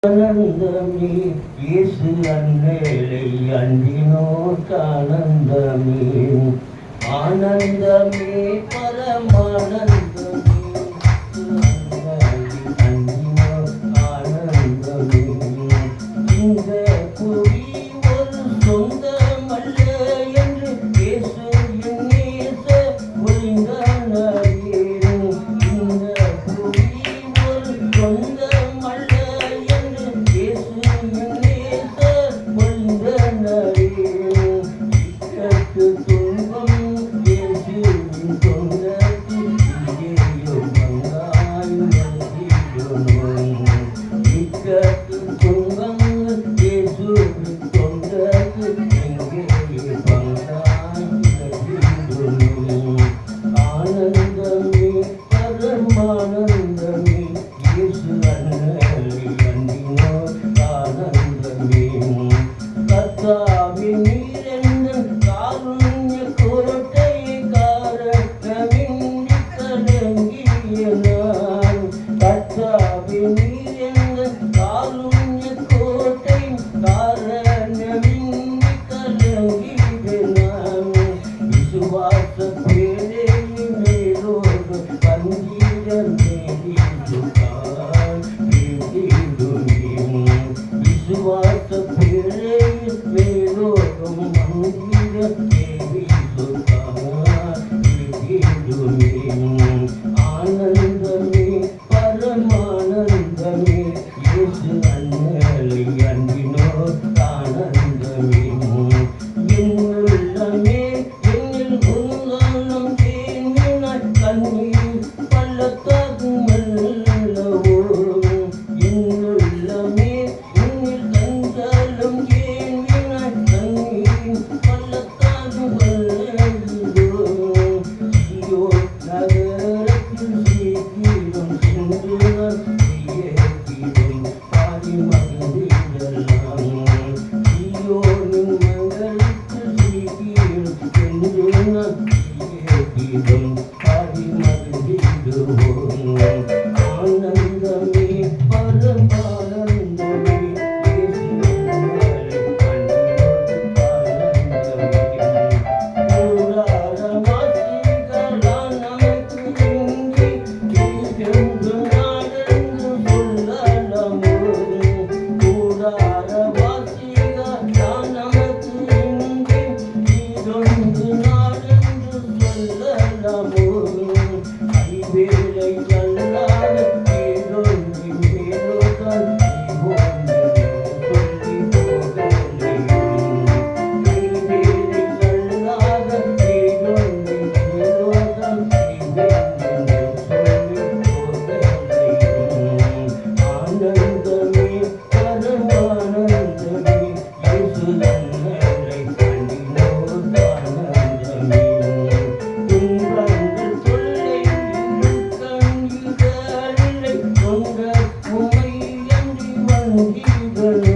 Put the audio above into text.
ஆனந்தமே இயேசு அன்னையை அன்பினோர்க்கு ஆனந்தமே ஆனந்தமே பரமானந்தமே அன்பினோர் ஆனந்தமே இந்த புவி ஒரு சொந்தமல்ல என்று இயேசு என் நேச ஒளிந்தனரேன் இந்த புவி ஒரு சொந்த ஆனந்தமே பரமானந்தமே இயேசு அன்னையை அன்பினோர் ஆனந்தமே கர்த்தாவே நீர் எந்தன் காருண்ய கோட்டையை காரணமின்றி கலங்கிய நான் கர்த்தாவே நீர் எந்தன் காருண்ய கோட்டை காரணமின்றி கலங்கிய நான் விசுவாச விசுவாச பிழையில் மேலோடும் மந்திர தேவி ஆனந்தமே பரமானந்தமே இயேசு அன்னையை அன்பினோர் ஆனந்தமே என்னுள்ளமே என்னில் உங்கானம் தேனினாய் கண்ணீர் பள்ளத்தாகும் அல்லவோ என்னுள்ளமே ஆனந்தமே பரமானந்தமே உம்மை அன்றி வணங்குகிறேன்.